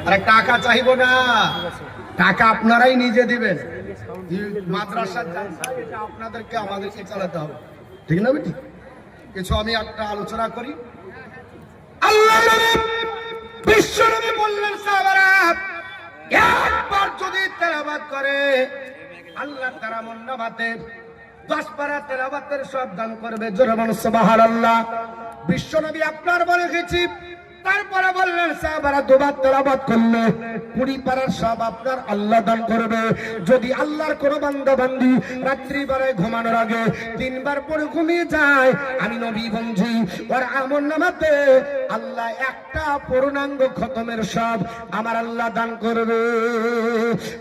আরে টাকা চাইবো না, টাকা আপনারাই নিজে দিবেন। মাদ্রাসার এটা আপনাদেরকে আমাদেরকে চালাতে হবে, ঠিক না বেটি? কিছু আমি একটা আলোচনা করি। আল্লাহ বিশ্বনবী বললেন সাহাবারা একবার যদি তেলাওয়াত করে আল্লাহ তাআলা মন্নামাতে 10 পারা তেলাওয়াতের সব দান করবে। জোরে বলুন সুবহানাল্লাহ। বিশ্বনবী আপনার বলে গেছি, তারপরে বললেন সাহাবারা দুবার তেলাওয়াত করলে 20 পারার সব আপনার আল্লাহ দান করবে। যদি আল্লাহর কোন বান্দা বান্দি রাত্রি বেলায় ঘুমানোর আগে 3 বার পরে ঘুমিয়ে যায়, আমি নবী বলছি ওর আমলনামাতে আল্লাহ একটা পূর্ণাঙ্গ খতমের সব আমার আল্লাহ দান করবে।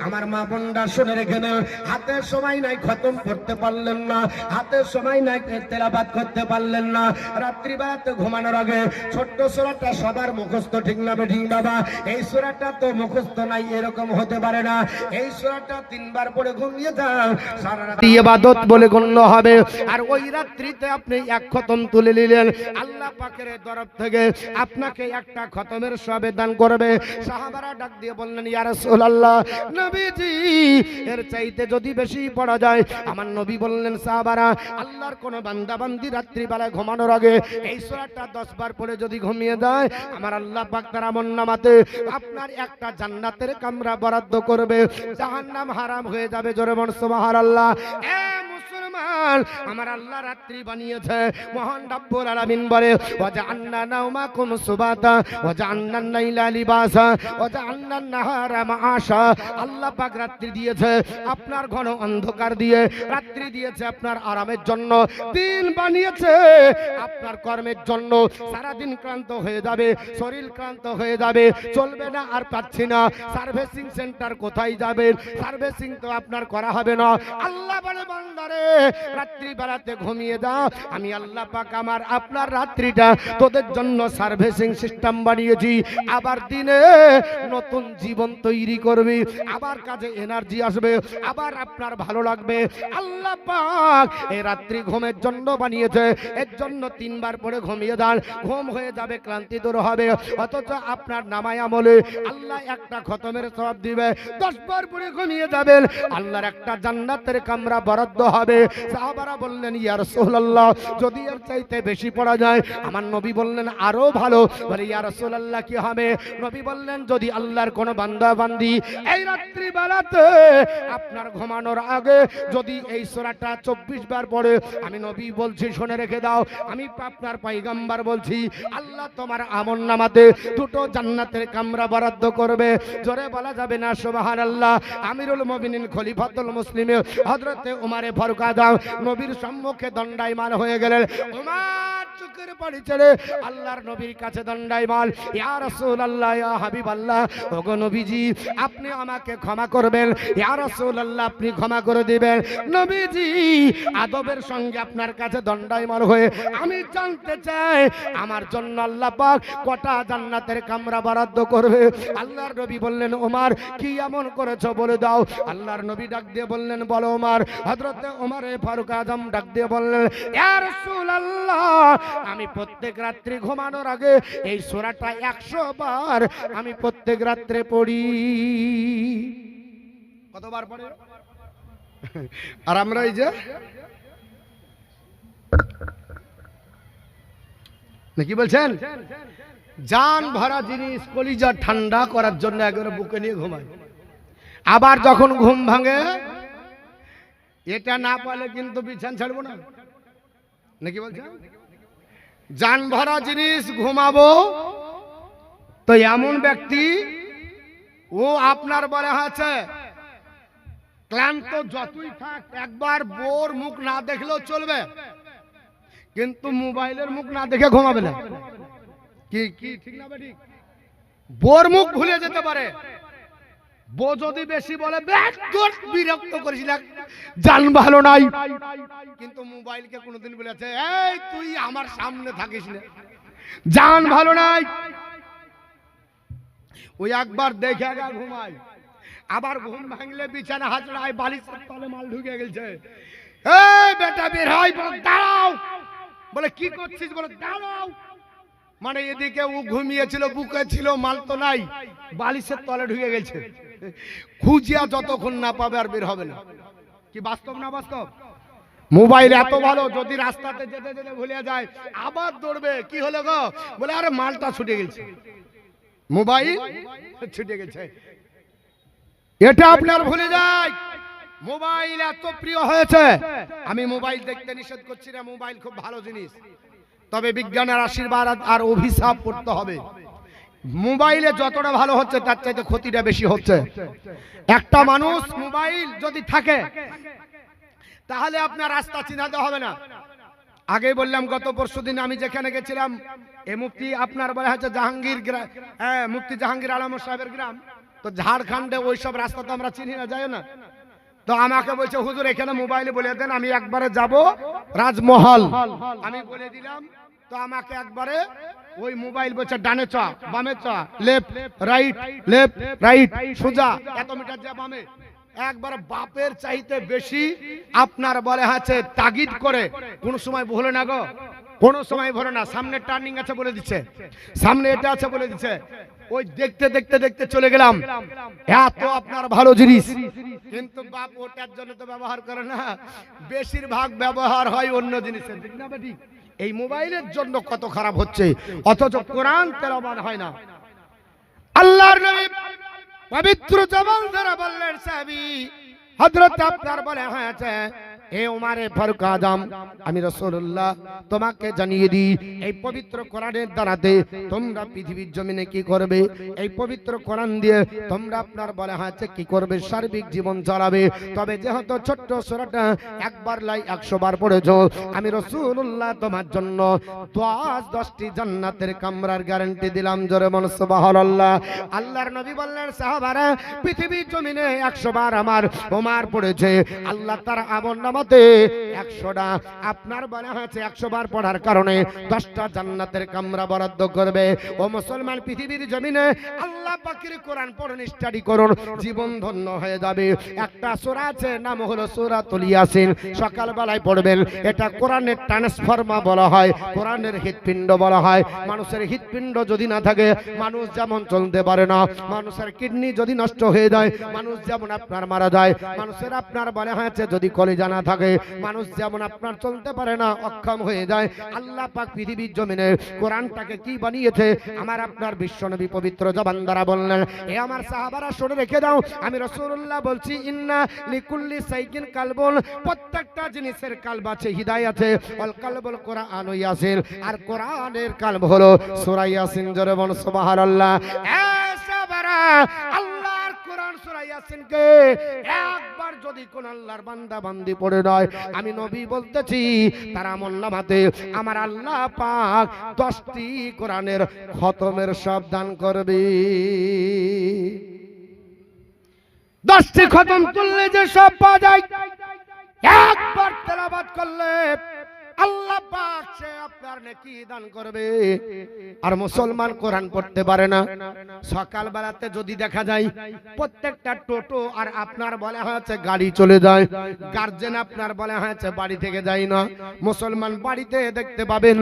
আমার মা বোনরা শুনে রেখে নেন, হাতের সময় নাই খতম করতে পারলেন না, হাতের সময় নাই তেলাওয়াত করতে পারলেন না, রাত্রি বেলাতে ঘুমানোর আগে ছোট্ট সূরাটা সবার মুখস্থ, ঠিক না বেঠিক বাবা? এই সূরাটা তো মুখস্থ নাই, এরকম হতে পারে না। এই সূরাটা 3 বার পড়ে ঘুমিয়ে যান, সারা রাত ইবাদত বলে গণ্য হবে। আর ওই রাত্রিতে আপনি এক খতম তুলে নিলেন, আল্লাহ পাকের তরফ থেকে আপনাকে একটা খতমের সওয়াব দান করবে। সাহাবারা ডাক দিয়ে বললেন ইয়া রাসূলুল্লাহ, নবীজি এর চাইতে যদি বেশি পড়া যায়? আমার নবী বললেন সাহাবারা আল্লাহর কোন বান্দা বান্দি রাত্রি বেলায় ঘুমানোর আগে এই সূরাটা 10 বার পড়ে যদি ঘুমিয়ে যায়, আমার আল্লাহ পাক তার আমলনামাতে আপনার একটা জান্নাতের কামরা বরাদ্দ করবে, জাহান্নাম হারাম হয়ে যাবে। জোরে বল সুবহানাল্লাহ। এ মুসলমান, আমার আল্লাহ রাত্রি বানিয়েছে, মহান রব্বুল আলামিন বলে ওয়াজআলনা নাওমাকুম সুবাতা ওয়াজআলনা লাইলা লিবাসা ওয়াজআলনা নাহারা মাআশা। আল্লাহ পাক রাত্রি দিয়েছে আপনার ঘন অন্ধকার দিয়ে, রাত্রি দিয়েছে আপনার আরামের জন্য, দিন বানিয়েছে আপনার কর্মের জন্য। সারা দিন ক্লান্ত হয়ে যাবে, শরীর ক্লান্ত হয়ে যাবে, চলবে না, আর পাচ্ছি না, সার্ভিসিং সেন্টার কোথায় যাবেন? সার্ভিসিং তো আপনার করা হবে না। আল্লাহ বলে বান্দারে রাত্রি বেলাতে ঘুমিয়ে যাও, আমি আল্লাহ পাক আমার আপনার রাত্রিটা তোদের জন্য সার্ভিসিং সিস্টেম বানিয়েছি। আবার দিনে নতুন জীবন তৈরি করবি, আবার কাজে এনার্জি আসবে, আবার আপনার ভালো লাগবে। আল্লাহ পাক এই রাত্রি ঘুমের জন্য বানিয়েছে, এর জন্য 3 বার পরে ঘুমিয়ে যান, ঘুম হয়ে যাবে, ক্লান্তি দূর হবে। অথচ আপনার নামায় আমলে আল্লাহ একটা খতমের সওয়াব দিবে। 10 বার পরে ঘুমিয়ে যাবেন, আল্লাহর একটা জান্নাতের কামরা বরাদ্দ হবে। সাহাবারা বললেন ইয়া রাসূলুল্লাহ, যদি এর চাইতে বেশি পড়া যায়? আমার নবী বললেন আরো ভালো। বলে ইয়া রাসূলুল্লাহ কি হবে? নবী বললেন যদি আল্লাহর কোন বান্দা বান্দি এই রাত্রি বেলাতে আপনার ঘুমানোর আগে যদি এই সূরাটা 24 বার পড়ে, আমি নবী বলছি শুনে রেখে দাও, আমি আপনার পয়গম্বর বলছি, আল্লাহ তোমার আমলনামাতে 2টো জান্নাতের কামরা বরাদ্দ করবে। জোরে বলা যাবে না সুবহানাল্লাহ? আমিরুল মুমিনিন খলিফাতুল মুসলিমিন হযরতে ওমরে ফারুক আযম নবীর সম্মুখে দণ্ডায়মান হয়ে গেলেন। ওমর চোখের পানি ছেড়ে আল্লাহর নবীর কাছে দণ্ডায়মান, ইয়া রাসূলুল্লাহ, ইয়া হাবিবাল্লাহ, ওগো নবীজি আপনি আমাকে ক্ষমা করবেন, ইয়া রাসূলুল্লাহ আপনি ক্ষমা করে দিবেন। নবীজি আদবের সঙ্গে আপনার কাছে দণ্ডায়মান হয়ে আমি জানতে চাই আমার জন্য আল্লাহ পাক কটা জান্নাতের কামরা বরাদ্দ করবে? আল্লাহর নবী বললেন ওমর কি এমন করেছো বলে দাও। আল্লাহর নবী ডাক দিয়ে বললেন বলো ওমর। হযরতে ওমরে ফারুক আযম ডাক দিয়ে বললেন ইয়া রাসূলুল্লাহ, আমি প্রত্যেক রাত্রি ঘুমানোর আগে এই সূরাটা 100 বার আমি প্রত্যেক রাত্রে পড়ি। কতবার পড়ে? আর আমরা এই যে নাকি বলছেন জান ভরা জিনিস কলিজা ঠান্ডা করার জন্য একবারে বুকে নিয়ে ঘুমায়, আবার যখন ঘুম ভাঙে এটা না পালে কিন্তু বিছান ছাড়বো না, নাকি বলছেন? জান ভরা জিনিস ঘুমাবো তো এমন ব্যক্তি ও আপনার বলে আছে ক্লান্ত যতই থাক একবার বোর মুখ না দেখলেও চলবে, কিন্তু মোবাইলের মুখ না দেখে ঘুমাবে না। কি কি ঠিক না ঠিক? বোর মুখ ভুলে যেতে পারে। বো যদি বেশি বলে বিরক্ত করেছিল, জান ভালো নাই, কিন্তু মোবাইলকে কোনোদিন বলেছে এই তুই আমার সামনে থাকিস না, জান ভালো নাই। ওই একবার দেখে ঘুমায়, আবার ঘুম ভাঙলে বিছানা হাজড়ায় বালিশের তলে মাল ঢুকে গেছে। এই বেটা বের হয়, বলে দাঁড়াও, বলে কি করছিস, বলে দাঁড়াও। মানে এদিকে ও ঘুমিয়েছিল, বুকে ছিল, মাল তো নাই, বালিশের তলে ঢুকে গেছে, খুঁজিয়া যতক্ষণ না পাবে আর বের হবে না। কি বাস্তব না বাস্তব? মোবাইল এত ভালো, যদি রাস্তাতে যেতে যেতে ভুলে যায় আবার দৌড়বে, কি হলো গো, বলে আরে মালটা ছুটে গেছে, মোবাইল ছুটে গেছে। এটা আপনার ভুলে যায়। মোবাইল এত প্রিয় হয়েছে, আমি মোবাইল দেখতে নিষেধ করছি না, মোবাইল খুব ভালো জিনিস, তবে বিজ্ঞানের আশীর্বাদ আর অভিশাপ করতে হবে। মোবাইলে যতটা ভালো হচ্ছে তার চাইতে ক্ষতিটা বেশি হচ্ছে। একটা মানুষ মোবাইল যদি থাকে তাহলে আপনার রাস্তা চিনাতে হবে না। আগে বললাম গত পরশুদিন আমি যেখানে গেছিলাম, এ মুফতি আপনার বলা হচ্ছে জাহাঙ্গীর, হ্যাঁ মুফতি জাহাঙ্গীর আলম সাহেবের গ্রাম, তো ঝাড়খণ্ডে ওইসব রাস্তা তো আমরা চিনি না, যাই না। তো আমাকে বলছে হুজুর এখানে মোবাইলে বলে দেন, আমি একবারে যাব রাজমহল, আমি বলে দিলাম। তো আমাকে একবারে ওই মোবাইল বলছে ডানে চ, বামে চ, লেফট রাইট, লেফট রাইট, সোজা এত মিটার যা বামে, একবারে বাপের চাইতে বেশি আপনার বলে আছে তাগিদ করে। কোন সময় ভুলে না গো, কোন সময় ভরে না। সামনে টার্নিং আছে বলে দিচ্ছে, সামনে এটা আছে বলে দিচ্ছে, ওই দেখতে দেখতে দেখতে চলে গেলাম। এত আপনার ভালো জিনিস, কিন্তু বাপ ওটার জন্য তো ব্যবহার করে না, বেশিরভাগ ব্যবহার হয় অন্য জিনিসের, ঠিক না বেটি? এই মোবাইলের জন্য কত খারাপ হচ্ছে, অথচ কোরআন তেলাওয়াত হয় না। আল্লাহর নবী পবিত্র জবান দ্বারা বললেন, সাহাবী হযরত আপনার বলে হয়েছে, এ উমারে ফারুক আজম, আমি রাসূলুল্লাহ তোমাকে জানিয়ে দিই, এই পবিত্র কোরআনের দ্বারাতে তোমরা পৃথিবীর জমিনে কি করবে, এই পবিত্র কোরআন দিয়ে তোমরা আপনার বলে হয়েছে কি করবে, সার্বিক জীবন চালাবে। তবে যেহেতু ছোট্ট সূরাটা একবার লাই 100 বার পড়েছো, আমি রাসূলুল্লাহ তোমার জন্য 10টি জান্নাতের কামরার গ্যারান্টি দিলাম। জোরে বল সুবহানাল্লাহ। আল্লাহর নবী বললেন, সাহাবারা পৃথিবীর জমিনে 100 বার আমার ওমর পড়েছে, আল্লাহ তার আমল নামাতে 100টা আপনার বলা হয়েছে 100 বার পড়ার কারণে 10টা জান্নাতের কামরা বরাদ্দ করবে। ও মুসলমান, পৃথিবীর জমিনে আল্লাহ পাকের কোরআন পড়ুন, স্টাডি করুন, জীবন ধন্য হয়ে যাবে। একটা সূরা আছে, নাম হলো সূরাতুল ইয়াসিন, সকাল বেলায় পড়বেন। এটা কোরআনের ট্রান্সফরমার বলা হয়, কোরআনের হৃৎপিণ্ড বলা হয়। মানুষের হৃৎপিণ্ড যদি না থাকে মানুষ যেমন চলতে পারে না, মানুষের কিডনি যদি নষ্ট হয়ে যায় মানুষ যেমন আপনার মারা যায়, মানুষের আপনার বলা হয়েছে যদি কলিজা না থাকে মানুষ যেমন আপনার চলতে পারে না, অক্ষম হয়ে যায়। আল্লাহ পাক পৃথিবীর জমিনে কোরআনটাকে কি বানিয়েছে, আমার আপনার বিশ্বনবী পবিত্র জবান দ্বারা বললেন, এ আমার সাহাবারা শুনে রেখে দাও, আমি রাসূলুল্লাহ বলছি, ইন্না লিকুল্লি সাইকিন কালবুন, প্রত্যেকটা জিনিসের কালব আছে, হৃদয় আছে। ওয়াল কালবুল কোরআন ইয়াসিন, আর কোরআনের কালব হলো সূরা ইয়াসিন। জোরে বল সুবহানাল্লাহ। এ সাহাবারা, আল্লাহর কোরআন সূরা ইয়াসিনকে একবার যদি কোন আল্লাহর বান্দা বান্দি পড়ে নয়, আমি নবী বলতেছি তার আমলনামাতে আমার আল্লাহ পাক 10টি কোরআনের খতমের সব দান করবে। 10টি খতম তুললে যে সব পাওয়া যায়, একবার তেলাওয়াত করলে আল্লাহ পাক সে আপনার নেকি দান করবে। আর মুসলমান কোরআন পড়তে পারে না। সকাল বেলাতে যদি দেখা যায় প্রত্যেকটা টোটো আর আপনার বলা হয়েছে গাড়ি চলে যায়, গার্জেন আপনার বলা হয়েছে বাড়ি থেকে যায় না। মুসলমান বাড়িতে দেখতে পাবেন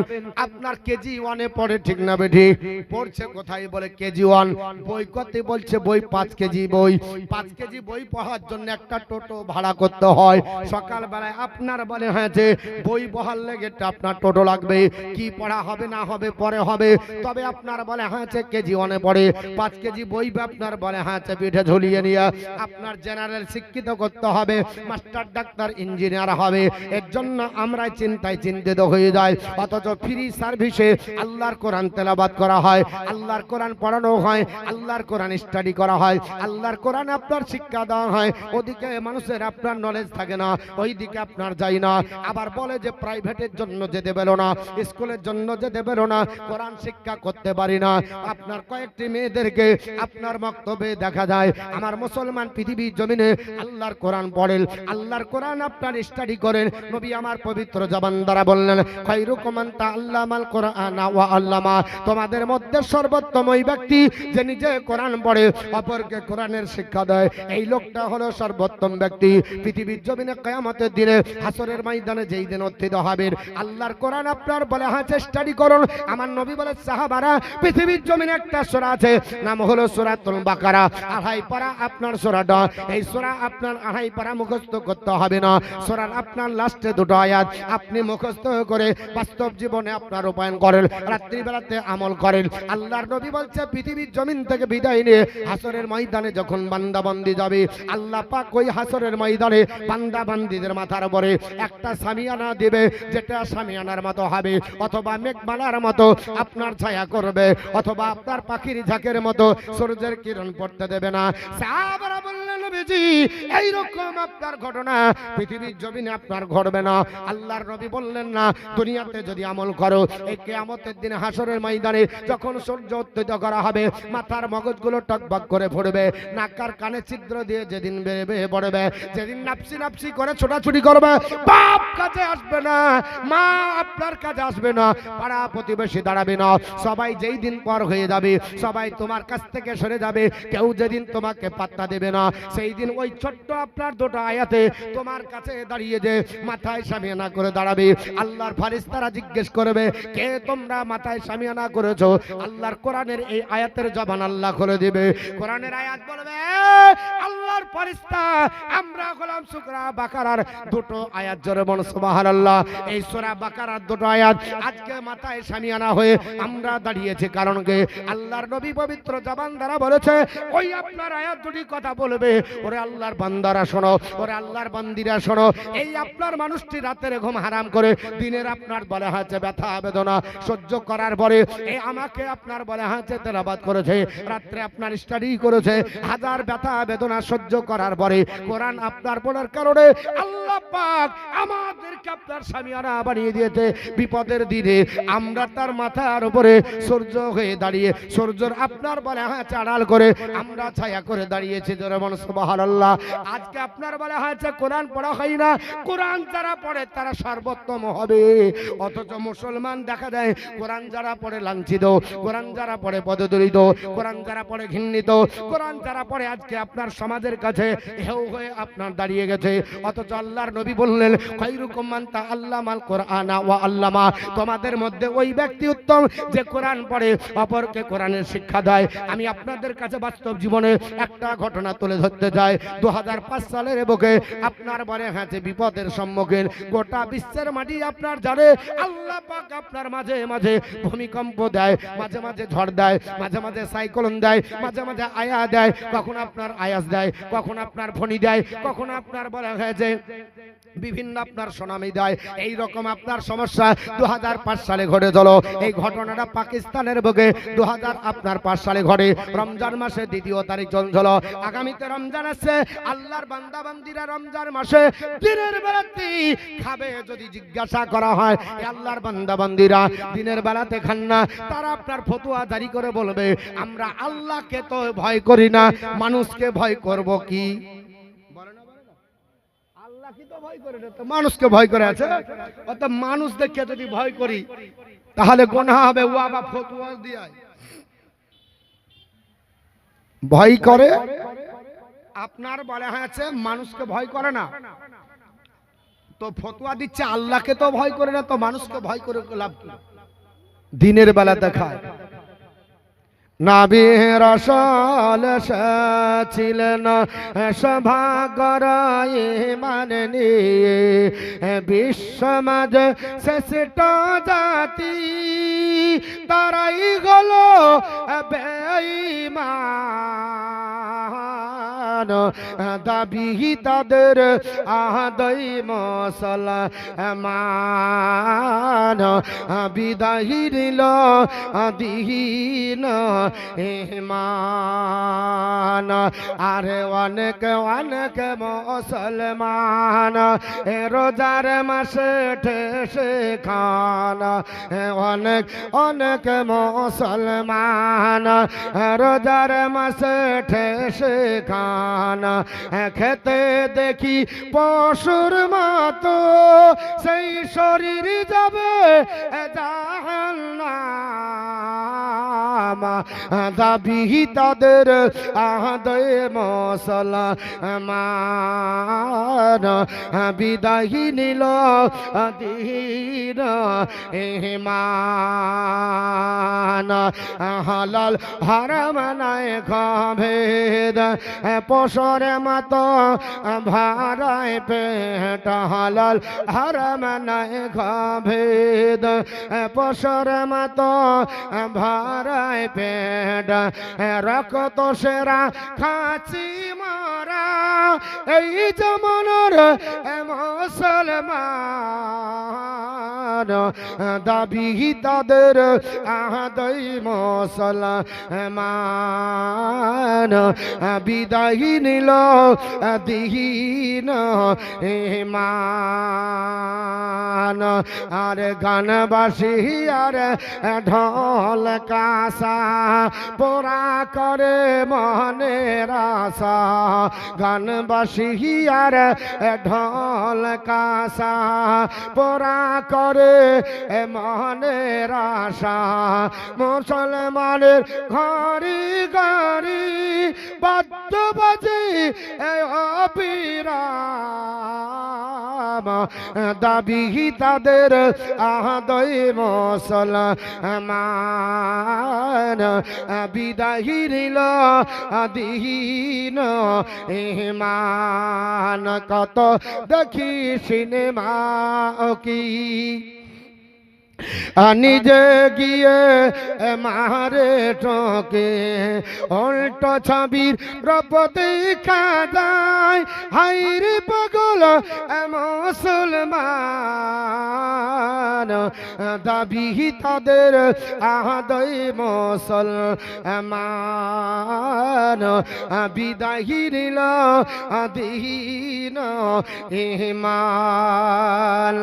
আপনার কেজি 1-এ পড়ে, ঠিক না বেঠি? পড়ছে কোথায়, বলে কেজি 1 বই কত, বলছে বই 5 কেজি বই। 5 কেজি বই পড়ার জন্য একটা টোটো ভাড়া করতে হয়। সকাল বেলায় আপনার বলে হয়েছে বই বহাল লেগে আপনার টোটো লাগবে, কি পড়া হবে না হবে পরে হবে, তবে আপনার বলে হয়েছে কেজি 1-এ পড়ে 5 কেজি বই আপনার বলে হয়েছে পিঠে ঝুলিয়ে নিয়ে আপনার জেনারেল শিক্ষিত করতে হবে, মাস্টার ডাক্তার ইঞ্জিনিয়ার হবে। এর জন্য আমরা চিন্তায় চিন্তিত হয়ে যাই, অথচ ফ্রি সার্ভিসে আল্লাহর কোরআন তেলাওয়াত করা হয়, আল্লাহর কোরআন পড়ানো হয়, আল্লাহর কোরআন স্টাডি করা হয়, আল্লাহর কোরআন আপনার শিক্ষা দেওয়া হয়। ওদিকে মানুষের আপনার নলেজ থাকে না, ওই দিকে আপনার যাই না। আবার বলে যে প্রাইভেটের জন্য যেতে বেরো না, স্কুলের জন্য যেতে বেরো না, কোরআন শিক্ষা করতে পারি না। আপনার কয়েকটি মেয়েদেরকে আপনার বক্তব্যে দেখা যায় আমার মুসলমান পৃথিবীর জমিনে আল্লাহর কোরআন পড়েন, আল্লাহর কোরআন আপনার স্টাডি করেন। নবী আমার পবিত্র জবান দ্বারা বললেন, খায়রুকুম মান তাআল্লামাল কোরআন ওয়া আল্লামা, তোমাদের মধ্যে সর্বোত্তম ওই ব্যক্তি যে নিজে কোরআন পড়ে অপরকে কোরআনের শিক্ষা দেয়, এই লোকটা হলো সর্বোত্তম ব্যক্তি। পৃথিবীর জমিনে কিয়ামতের দিনে হাসরের ময়দানে যেই দিন উত্থিত হবে হবে। আল্লাহর কোরআন আপনার বলে হ্যাঁ স্টাডি করুন। আমার নবী বলে সাহাবারা পৃথিবীর জমিনে একটা সূরা আছে, নাম হলো সূরাতুল বাকারা। আড়াই পারা আপনার সূরাটা, এই সূরা আপনার আড়াই পারা মুখস্থ করতে হবে না। সূরার আপনার লাস্টে দুটো আয়াত আপনি মুখস্থ করে বাস্তব জীবনে আপনার রূপায়ণ করেন, রাত্রিবেলাতে আমল করেন। আল্লাহর নবী বলছে পৃথিবীর জমিন থেকে বিদায় নিয়ে হাসরের ময়দানে যখন বান্দা বান্দি যাবে, আল্লাহ পাক ওই হাসরের ময়দানে বান্দা বান্দিদের মাথার উপরে একটা সামিয়ানা দিবে, যেটা সামিয়ানার মতো হবে, অথবা মেঘমালার মতো আপনার ছায়া করবে, অথবা আপনার পাখির ঝাঁকের মতো সূর্যের কিরণ পড়তে দেবে না। সাহাবারা বললেন নবীজি এইরকম আপনার ঘটনা পৃথিবীর জমিনে আপনার ঘটবে না। আল্লাহর নবী বললেন না, দুনিয়াতে যদি আমল করো এই কিয়ামতের দিনে হাসরের ময়দানে যখন সূর্য উত্থিত করা হবে, মাথার মগজগুলো টকবক করে ফুটবে, নাকার কানে ছিদ্র দিয়ে যেদিন বেরবে পড়বে, যেদিন নাপসি নাপসি করে ছোটাছুটি করবে, বাপ কাছে আসবে না, মা আপনার কাছে আসবে না, পাড়া প্রতিবেশী দাঁড়াবে না, সবাই যেই দিন পর হয়ে যাবে, সবাই তোমার কাছ থেকে সরে যাবে, কেউ যেদিন তোমাকে পাত্তা দেবে না, সেই দিন ওই ছোট্ট আপনার দুটো আয়াতে তোমার কাছে দাঁড়িয়ে যে মাথায় সামিয়ানা করে দাঁড়াবে। আল্লাহর ফেরেশতারা জিজ্ঞেস করবে কে তোমরা মাথায় সামিয়ানা করেছো? আল্লাহর কোরআনের এই আয়াতের জবান আল্লাহ খুলে দিবে। কোরআনের আয়াত বলবে আল্লাহর ফেরেশতা আমরা হলাম সূরা বাকারার দুটো আয়াত, জোরে বল সুবহানাল্লাহ। এই সূরা বাকারার দুটো আয়াত আজকে মাথায় সামিয়ানা হয়ে আমরা দাঁড়িয়েছি, কারণ কি আল্লাহর নবী পবিত্র জবান দ্বারা বলেছে ওই আপনার আয়াত দুটি কথা বলবে, ওরে আল্লাহর বান্দারা শোনো, ওরে আল্লাহর বান্দিরা শোনো, এই আপনার মানুষটি রাতের ঘুম হারাম করে দিনের আপনার বলে হয়েছে ব্যথা বেদনা সহ্য করার পরে এই আমাকে আপনার বলে হয়েছে তেলাওয়াত করেছে, রাত্রে আপনার স্টাডি করেছে, হাজার ব্যথা বেদনা সহ্য করার পরে কোরআন আপনার পড়ার কারণে আল্লাহ পাক আমাদেরকে আপনার সামিয়ানা বানিয়ে দিয়েছে। বিপদের দিনে আমরা তার মাথার উপরে সূর্য হয়ে দাঁড়িয়ে সূর্যের আপনার বলে হ্যাঁ আড়াল করে আমরা ছায়া করে দাঁড়িয়েছি, জোরে বল সুবহানাল্লাহ। আজকে আপনার বলা হয়েছে কোরআন পড়া হয় না, কোরআন যারা পড়ে তারা সর্বোত্তম হবে, অথচ মুসলমান দেখা যায় কোরআন যারা পড়ে লাঞ্ছিত, কোরআন যারা পড়ে পদদলিত, কোরআন যারা পড়ে ঘৃণিত, কোরআন যারা পড়ে আজকে আপনার সমাজের কাছে হেউ হয়ে আপনার দাঁড়িয়ে গেছে। অথচ আল্লাহর নবী বললেন খায়রুকুম মান তাআল্লামাল কুরআনা ওয়া আল্লামা, তোমাদের মধ্যে ওই ব্যক্তি উত্তম যে কোরআন পড়ে অপরকে কোরআনের শিক্ষা দেয়। আমি আপনাদের কাছে বাস্তব জীবনে একটা ঘটনা তুলে ধরতে চাই। 2005 সালের বুকে আপনার বলে হ্যাঁ বিপদের সম্মুখীন গোটা বিশ্বের মাটি আপনার জানে আল্লাহ পাক আপনার মাঝে মাঝে ভূমিকম্প দেয়, মাঝে মাঝে ঝড় দেয়, মাঝে মাঝে সাইক্লোন দেয়, মাঝে মাঝে আয়া দেয়, কখন আপনার আয়াস দেয়, কখন আপনার ফণি দেয়, কখন আপনার বলা হয়েছে বিভিন্ন আপনার সুনামি দেয়। এই রকম আপনার সমস্যা 2005 সালে ঘটে গেল। এই ঘটনাটা পাকিস্তানের বুকে 2005 সালে ঘটে। রমজান মাসে 2 তারিখ চলছিল, আগামীতে রমজান আছে। আল্লাহর বান্দা বান্দিরা রমজান মাসে দিনের বেলাতে খাবে যদি জিজ্ঞাসা করা হয় আল্লাহর বান্দা বান্দিরা দিনের বেলাতে খান না, তারা আপনার ফতোয়া জারি করে বলবে আমরা আল্লাহকে তো ভয় করি না, মানুষকে ভয় করব কি? মানুষকে ভয় করে আছে, অর্থাৎ মানুষ দেখে যদি ভয় করি তাহলে গুনাহ হবে। ও আবার ফতোয়া দিয়ে ভয় করে আপনার বলা হয়েছে মানুষকে ভয় করে না, তো ফতোয়া দিচ্ছে আল্লাহকে তো ভয় করে না, তো মানুষকে ভয় করে লাভ কি? দিনের বেলা দেখায় নবী রাসূল ছিলেন সভাগর ঈমান নিয়ে, বিশ্বমাজ শ্রেষ্ঠ জাতি তারাই হলো বেঈমান, দাবি তাদের আদই মুসলমান, বিদায় দিল দিন ইমান। আরে অনেক অনেক মুসলমান রোজার মাসে ঠেসে খান, অনেক অনেক মুসলমান রোজার মাসে ঠেসে খান, খেতে দেখি পশুর মতো সেই শরীর যাবে জাহান্নাম। দাবি তাদের আদায় মুসলমান বিদায় নিল দিন ইমান হালাল হারাম নাই ভেদ পশরে মত ভাড়ায় পেট হালাল হারাম নাই ভেদ পশরে মত ভাড়ায় পেট রক্ত সেরা খাচি মারা এই জমানার মুসলমান দাবি তাদের আদায় মুসলমান বিদায় নিল দিন ইমান আর গানবাসী আর ঢোল কাসা পোড়া করে মনের আশা গানবাসী আর ঢোল কাসা পোড়া করে মনের আশা মুসলমানের ঘরে ঘরে বাদ্য বাজে অবিরাম দাবি তাদের আদায় মুসলমান বিদায় নিল দিন ইমান কত দেখি সিনেমা কি নিজে গিয়ে মারে টোকে উল্টো ছবির রূপ দেখা যায় হাইরে পাগল মুসলমান দাবি তাদের আদায় মুসলমান বিদায় নিল দিন ইমান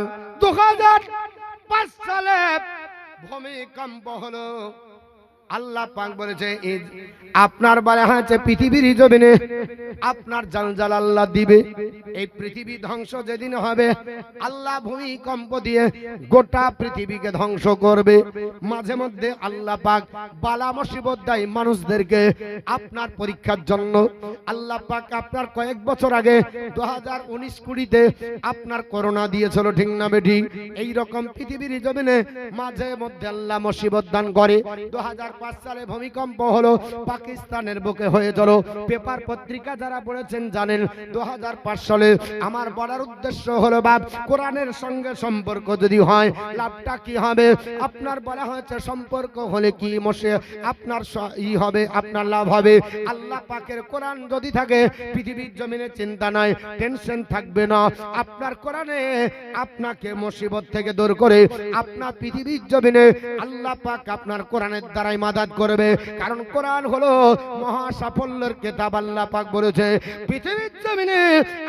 2005 সালে ভূমিকম্প হলো আল্লাহ পাক বলেছে আপনার বেলা হয়েছে পৃথিবীর জমিনে আপনার জালজাল আল্লাহ দিবে এই পৃথিবী ধ্বংস যেদিন হবে আল্লাহ ভূমিকম্প দিয়ে গোটা পৃথিবীকে ধ্বংস করবে মাঝে মধ্যে আল্লাহ পাক বালা মুসিবত দেয় মানুষদেরকে আপনার পরীক্ষার জন্য আল্লাহ পাক আপনার কয়েক বছর আগে 2019-20 তে আপনার করোনা দিয়েছিল ঠিক না বেঠি এই রকম পৃথিবীর জমিনে মাঝে মধ্যে আল্লাহ মুসিবত দান করে 2005 সালে ভূমিকম্প হলো পাকিস্তানের বুকে হয়েছিল পেপার পত্রিকা যারা পড়েছেন জানেন 2005 সালে আমার বলার উদ্দেশ্য হলো বাপ কোরআনের সঙ্গে সম্পর্ক যদি হয় লাভটা কি হবে আপনার বলা হয়েছে সম্পর্ক হলে কি মশে আপনার ই হবে আপনার লাভ হবে আল্লাহ পাকের কোরআন যদি থাকে পৃথিবীর জমিনে চিন্তা নাই টেনশন থাকবে না আপনার কোরআনে আপনাকে মুসিবত থেকে দূর করে আপনার পৃথিবীর জমিনে আল্লাহ পাক আপনার কোরআনের দ্বারাই মাদাদ করবে কারণ কোরআন হলো মহা সাফল্যের কিতাব আল্লাহ পাক বলেছে পৃথিবীর জমিনে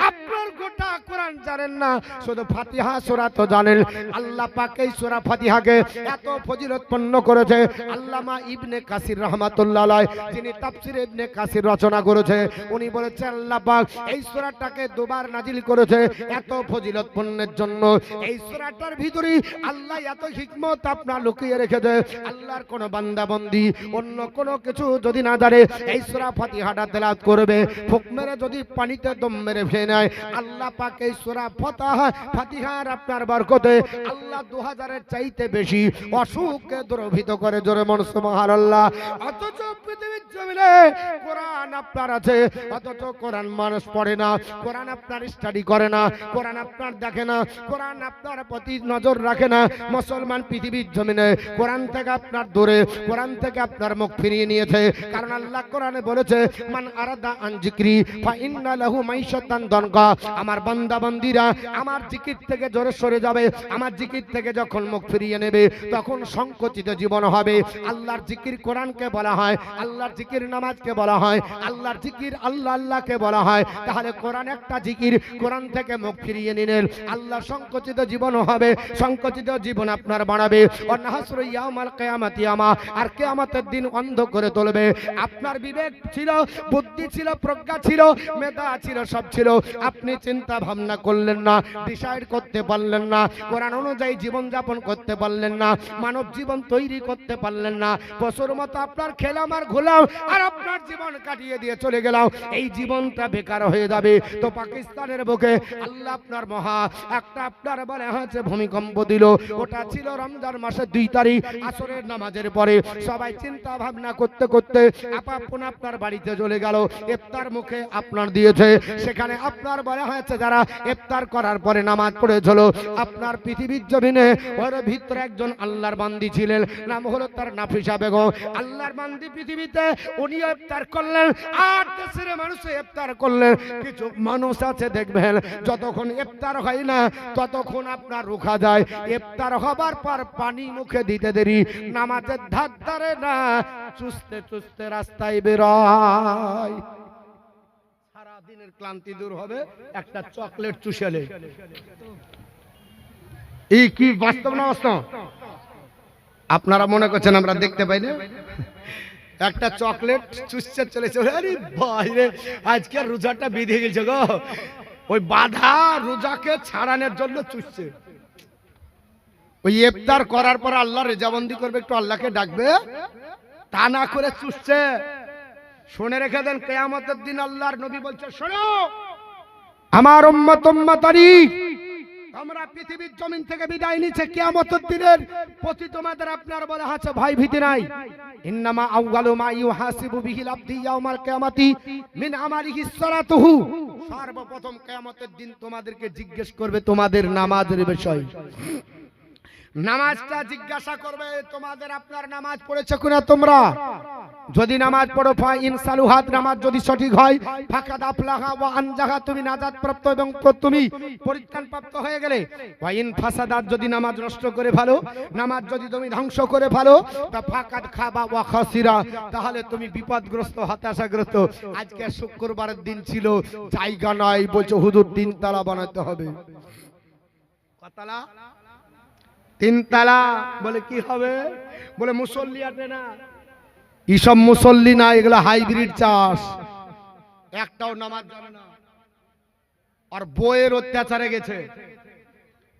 আপনার গোটা কোরআন জানেন না শুধু ফাতিহা সূরা তো জানেন আল্লাহ পাক এই সূরা ফাতিহাকে এত ফজিলতপূর্ণ করেছে আল্লামা ইবনে কাসির রাহমাতুল্লাহ আলাইহি যিনি তাফসীর ইবনে কাসির রচনা করেছে উনি বলেছেন আল্লাহ পাক এই সূরাটাকে দুবার নাজিল করেছে এত ফজিলতপূর্ণের জন্য এই সূরাটার ভিতরে আল্লাহ এত হিকমত আপনার লুকিয়ে রেখেছে আল্লাহর কোন বান্দা বন্দী অন্য কোন কিছু যদি না জানে এই সূরা ফাতিহাটা তেলাওয়াত করবে ফুক মেরে যদি পানিতে দম মেরে ফেলে নেয় আল্লাহ পাক এই সূরা ফাতিহার আপনার বরকতে আল্লাহ 2000 এর চাইতে বেশি অসুখকে দূরীভূত করে জোরে মন সুবহানাল্লাহ অথচ পৃথিবীর জমিনে কোরআন আপনার আছে অথচ কোরআন মানুষ পড়ে না কোরআন আপনার স্টাডি করে না কোরআন আপনার দেখে না কোরআন আপনার প্রতি নজর রাখে না মুসলমান পৃথিবীর জমিনে কোরআন থেকে আপনার দূরে কোরআন থেকে আপনার মুখ ফিরিয়ে নিয়েছে কারণ আল্লাহ কোরআনে বলেছে মান আরাদা আন যিকরি ফা ইন্না লাহু মাইশাতান দনকা আমার বান্দা বান্দীরা আমার জিকির থেকে জোরে সরে যাবে আমার জিকির থেকে যখন মুখ ফিরিয়ে নেবে তখন সংকুচিত জীবন হবে আল্লাহর জিকির কোরআনকে বলা হয় আল্লাহর জিকির নামাজকে বলা হয় আল্লাহর জিকির আল্লাহ আল্লাহকে বলা হয়, তাহলে কোরআন একটা জিকির। কোরআন থেকে মুখ ফিরিয়ে নিলেন, আল্লাহ সংকুচিত জীবন হবে, সংকুচিত জীবন আপনার বানাবে। ওয়ানহাসরু ইয়াউমাল কিয়ামাতি আমা, আর কিয়ামতের দিন অন্ধ করে তুলবে। আপনার বিবেক ছিল, বুদ্ধি ছিল, প্রজ্ঞা ছিল, মেধা ছিল, সব ছিল, আপনি চিন্তা ভাবনা করলেন না, ডিসাইড করতে পারলেন না, কোরআন অনুযায়ী জীবন যাপন করতে পারলেন না, মানব জীবন তৈরি করতে পারলেন না। পশুর মতো আপনার খেলাম আর ঘুলাম আর আপনার জীবন কাটিয়ে দিয়ে চলে গেলাম, এই জীবনটা বেকার হয়ে যাবে। তো পাকিস্তানের বুকে আল্লাহ আপনার মহা একটা আপনার বলে হয়েছে ভূমিকম্প দিল, ওটা ছিল রমজান মাসের 2 তারিখ আসরের নামাজের পরে। সবাই চিন্তা ভাবনা করতে করতে আপন আপনার বাড়িতে চলে গেল, ইফতার মুখে আপনার দিয়েছে। সেখানে আপনার বলা হয়েছে যারা ইফতার করার পরে নামাজ পড়েছিল, আপনার পৃথিবীর জমিনে ওর ভিতরে একজন আল্লাহর বান্দি ছিলেন, নাম হলো তার নাফিসা বেগম। আল্লাহর বান্দি পৃথিবীতে, উনি ইফতার করলেন আর দেশের মানুষ ইফতার করলেন। কিছু মানুষ আছে দেখবেন যতক্ষণ ইফতার হয় না ততক্ষণ আপনার রোখা যায়, ইফতার হবার পর পানি মুখে দিতে দেরি, নামাজের ধার ধারে না, চুষতে চুষতে রাস্তায় বেরোয়। সারা দিনের ক্লান্তি দূর হবে একটা চকলেট চুষেলে। এই কি বাস্তব না বাস্তব? আপনারা মনে করছেন আমরা দেখতে পাই না? একটা চকলেট চুষতে চলেছে, আরে ভাই রে আজকে রোজাটা বেঁধে গেছে গো, ওই বাধা রোজাকে ছাড়ানোর জন্য চুষছে। ওই ইফতার করার পর আল্লাহ রেজাবন্দি করবে, একটু আল্লাহকে ডাকবে, তা না করে চুষছে। শুনে রেখে দেন, কিয়ামতের দিন আল্লাহর নবী বলছে, শোনো আমার উম্মত উম্মতারি, আমরা পৃথিবীর জমিন থেকে বিদায় নিচ্ছে, কিয়ামতের দিনের প্রতি তোমাদের আপনার বলা আছে ভয় ভীতি নাই। ইন্নামা আউয়ালু মা ইউহাসিবু বিহিল আবদি ইয়াউমাল কিয়ামাতি মিন আমালিহি সালাতুহু, সর্বপ্রথম কিয়ামতের দিন তোমাদেরকে জিজ্ঞেস করবে তোমাদের নামাজের বিষয়। নামাজটা জিজ্ঞাসা করবে তোমাদের আপনার নামাজ পড়েছো কিনা তোমরা। যদি নামাজ পড়ো ফা ইনসালুহাত, নামাজ যদি সঠিক হয়, ফাকাদ আফলাহা ওয়া আনজাহা, তুমি নাজাত প্রাপ্ত এবং তুমি পরিত্রাণ প্রাপ্ত হয়ে গেলে। ওয়া ইন ফাসাদাত, যদি নামাজ নষ্ট করে ফেলো, নামাজ যদি তুমি ধ্বংস করে ফেলো, তা ফাকাদ খাবা ওয়া খাসিরা, তাহলে তুমি বিপদগ্রস্ত, হতাশাগ্রস্ত। আজকে শুক্রবারের দিন ছিল, জায়গা নয়, বলছে হুজুর 3 তালা বানাতে হবে। কতলা? 3 তালা। বলে কি হবে? বলে মুসল্লি আছে না, এইসব মুসল্লি না, এগুলো হাইব্রিড চাষ, একটাও নামাজ জানে না। আর বউয়ের অত্যাচারে গেছে,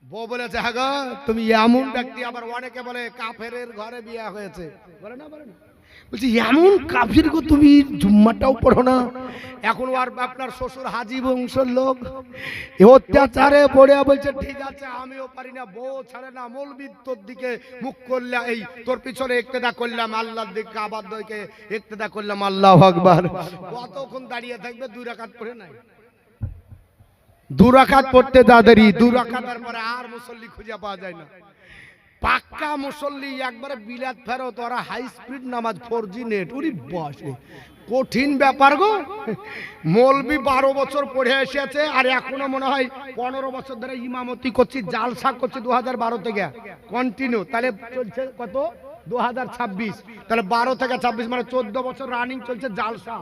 বউ বলেছে হ্যাঁ গো তুমি এমন ব্যক্তি, আবার অনেকে বলে কাফেরের ঘরে বিয়ে হয়েছে, বলে না, বলে না, বলছি এমন কাফির গো তুমি জুম্মাটাও পড়ো না। এখন আর আপনার শ্বশুর হাজি বংশের লোক, অত্যাচারে পড়ে বলছে ঠিক আছে আমিও পারি না, বউ ছাড়ে না, মৌলবি তোর দিকে মুখ করলে, এই তোর পিছনে ইক্তেদা করলাম, আল্লাহর দিকে আবার দিকে ইক্তেদা করলাম, আল্লাহু আকবার। কতক্ষণ দাঁড়িয়ে থাকবে? 2 রাকাত পড়ে নাই, 2 রাকাত পড়তে দাদেরি, 2 রাকাতের পরে আর মুসল্লি খুঁজে পাওয়া যায় না। পাক্কা মুসল্লি একবারে বিলাত ফেরত, ওরা হাই স্পিড নামাজ, 4G নেট। উরি বসে কঠিন ব্যাপার গো। মৌলবি 12 বছর পড়ে এসেছে, আর এখনো মনে হয় 15 বছর ধরে ইমামতি করছি, জালসা করছি 2012 থেকে কন্টিনিউ। তাহলে চলছে কত? 2026, তাহলে 12 থেকে 26 মানে 14 বছর রানিং চলছে জালসা।